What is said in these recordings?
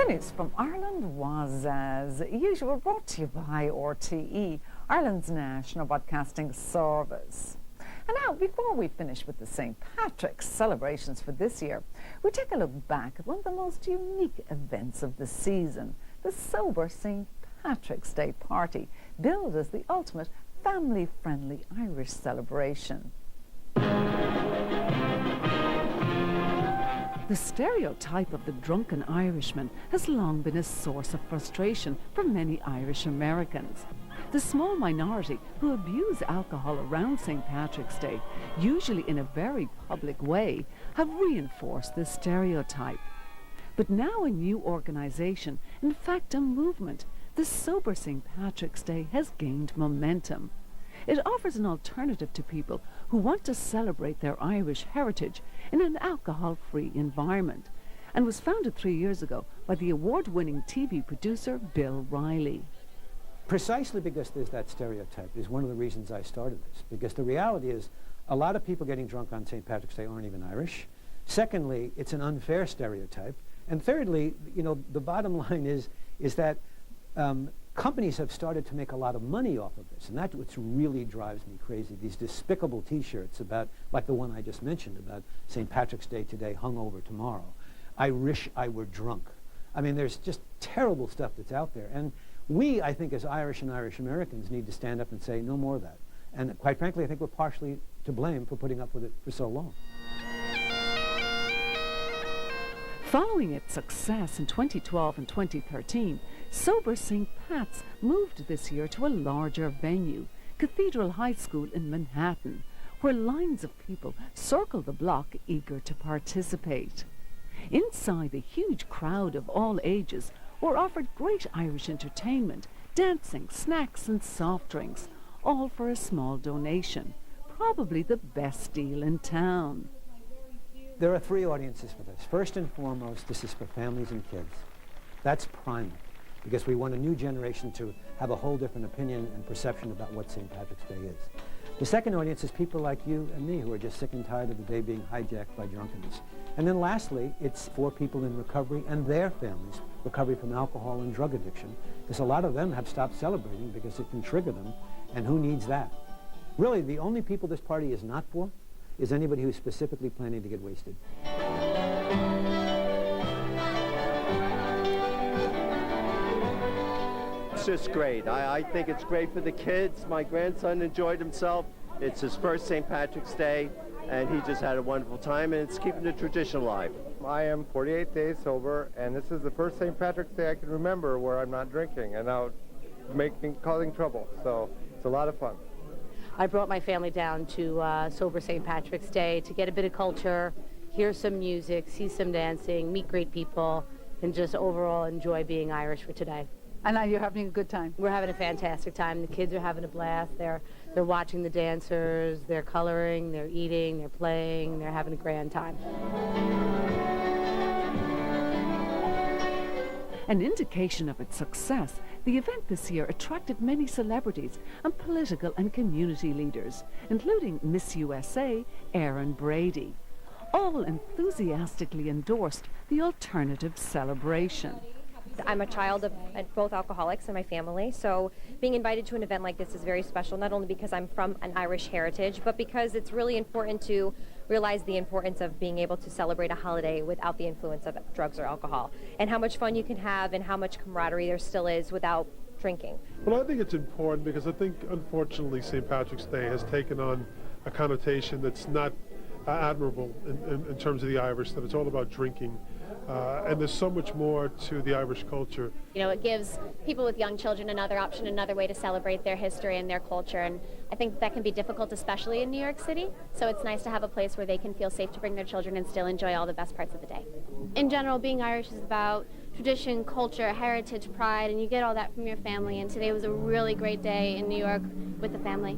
The news from Ireland was, as usual, brought to you by RTE, Ireland's national broadcasting service. And now, before we finish with the St. Patrick's celebrations for this year, we take a look back at one of the most unique events of the season, the sober St. Patrick's Day party, billed as the ultimate family-friendly Irish celebration. The stereotype of the drunken Irishman has long been a source of frustration for many Irish Americans. The small minority who abuse alcohol around St. Patrick's Day, usually in a very public way, have reinforced this stereotype. But now a new organisation, in fact a movement, the Sober St. Patrick's Day has gained momentum. It offers an alternative to people who want to celebrate their Irish heritage in an alcohol-free environment, and was founded 3 years ago by the award-winning TV producer Bill Reilly. Precisely because there's that stereotype is one of the reasons I started this, because the reality is a lot of people getting drunk on St. Patrick's Day aren't even Irish. Secondly, it's an unfair stereotype. And thirdly, you know, the bottom line is that companies have started to make a lot of money off of this, and that's what really drives me crazy. These despicable T-shirts about, like the one I just mentioned, about St. Patrick's Day today, hungover tomorrow. I wish I were drunk. I mean, there's just terrible stuff that's out there. And we, I think, as Irish and Irish Americans, need to stand up and say no more of that. And quite frankly, I think we're partially to blame for putting up with it for so long. Following its success in 2012 and 2013, Sober St. Pat's moved this year to a larger venue, Cathedral High School in Manhattan, where lines of people circle the block eager to participate. Inside, a huge crowd of all ages were offered great Irish entertainment, dancing, snacks and soft drinks, all for a small donation. Probably the best deal in town. There are three audiences for this. First and foremost, this is for families and kids. That's primal, because we want a new generation to have a whole different opinion and perception about what St. Patrick's Day is. The second audience is people like you and me who are just sick and tired of the day being hijacked by drunkenness. And then lastly, it's for people in recovery and their families, recovery from alcohol and drug addiction, because a lot of them have stopped celebrating because it can trigger them, and who needs that? Really, the only people this party is not for is anybody who's specifically planning to get wasted. It's just great. I think it's great for the kids. My grandson enjoyed himself. It's his first St. Patrick's Day, and he just had a wonderful time, and it's keeping the tradition alive. I am 48 days sober, and this is the first St. Patrick's Day I can remember where I'm not drinking and out causing trouble. So it's a lot of fun. I brought my family down to Sober St. Patrick's Day to get a bit of culture, hear some music, see some dancing, meet great people, and just overall enjoy being Irish for today. And now you're having a good time. We're having a fantastic time. The kids are having a blast. They're watching the dancers, they're coloring, they're eating, they're playing, they're having a grand time. An indication of its success, the event this year attracted many celebrities and political and community leaders, including Miss USA, Erin Brady. All enthusiastically endorsed the alternative celebration. I'm a child of both alcoholics in my family, so being invited to an event like this is very special, not only because I'm from an Irish heritage, but because it's really important to realize the importance of being able to celebrate a holiday without the influence of drugs or alcohol, and how much fun you can have and how much camaraderie there still is without drinking. Well, I think it's important because I think, unfortunately, St. Patrick's Day has taken on a connotation that's not admirable in terms of the Irish, that it's all about drinking. And there's so much more to the Irish culture. You know, it gives people with young children another option, another way to celebrate their history and their culture, and I think that can be difficult, especially in New York City, so it's nice to have a place where they can feel safe to bring their children and still enjoy all the best parts of the day. In general, being Irish is about tradition, culture, heritage, pride, and you get all that from your family, and today was a really great day in New York with the family.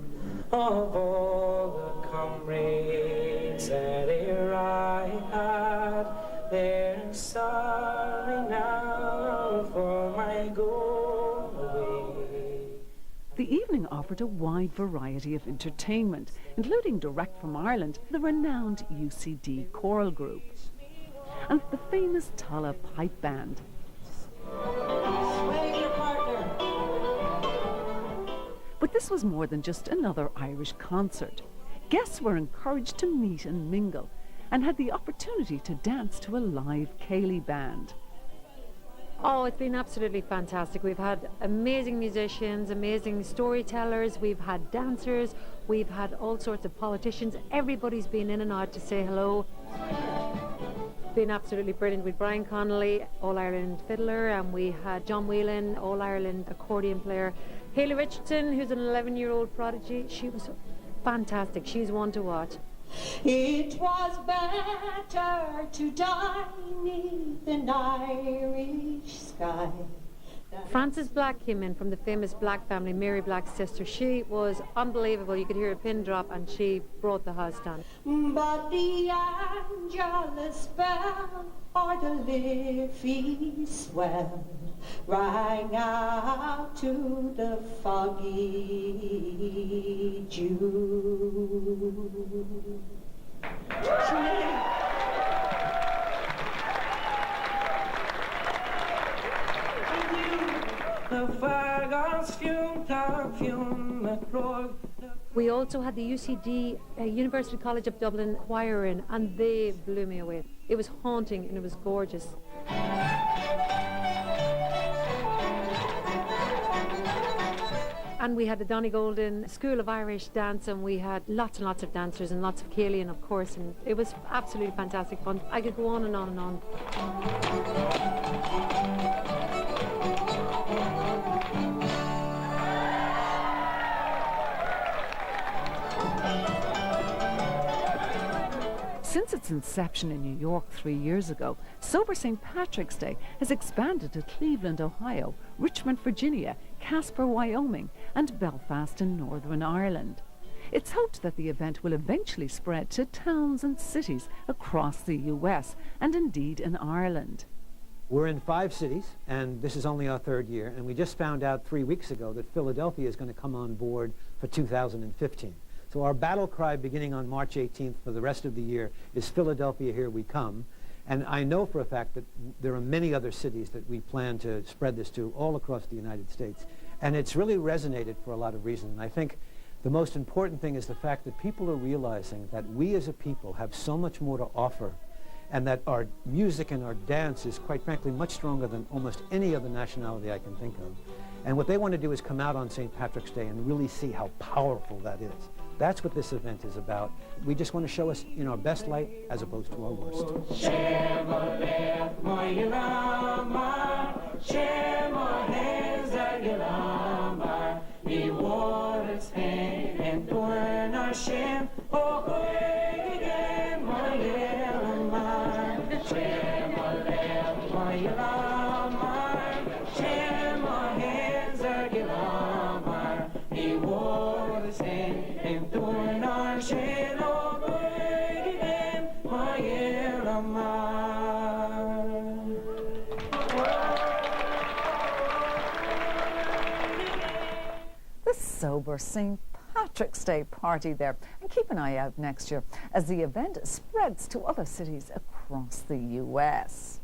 Of all the comrades that I had, they're sorry now for my going away. The evening offered a wide variety of entertainment, including direct from Ireland, the renowned UCD choral group and the famous Tulla Pipe Band. this was more than just another Irish concert. Guests were encouraged to meet and mingle and had the opportunity to dance to a live Reilly band. Oh, it's been absolutely fantastic. We've had amazing musicians, amazing storytellers, we've had dancers, we've had all sorts of politicians. Everybody's been in and out to say hello. Been absolutely brilliant with Brian Connolly, All-Ireland fiddler, and we had John Whelan, All-Ireland accordion player. Hayley Richardson, who's an 11-year-old prodigy, she was fantastic. She's one to watch. It was better to die neath an Irish sky. Frances Black came in from the famous Black family, Mary Black's sister. She was unbelievable. You could hear a pin drop and she brought the house down. But the Angelus bell or the Liffey swell rang out to the foggy June. We also had the UCD, University College of Dublin choir in, and they blew me away. It was haunting and it was gorgeous. And we had the Donegolden School of Irish Dance, and we had lots and lots of dancers and lots of Céilín, of course, and it was absolutely fantastic fun. I could go on and on and on. Since its inception in New York 3 years ago, Sober St. Patrick's Day has expanded to Cleveland, Ohio, Richmond, Virginia, Casper, Wyoming, and Belfast in Northern Ireland. It's hoped that the event will eventually spread to towns and cities across the US and indeed in Ireland. We're in 5 cities, and this is only our 3rd year, and we just found out 3 weeks ago that Philadelphia is going to come on board for 2015. So our battle cry beginning on March 18th for the rest of the year is Philadelphia, here we come. And I know for a fact that there are many other cities that we plan to spread this to all across the United States. And it's really resonated for a lot of reasons. And I think the most important thing is the fact that people are realizing that we as a people have so much more to offer, and that our music and our dance is, quite frankly, much stronger than almost any other nationality I can think of. And what they want to do is come out on St. Patrick's Day and really see how powerful that is. That's what this event is about. We just want to show us in our best light as opposed to our worst. Sober St. Patrick's Day party there. And keep an eye out next year as the event spreads to other cities across the US.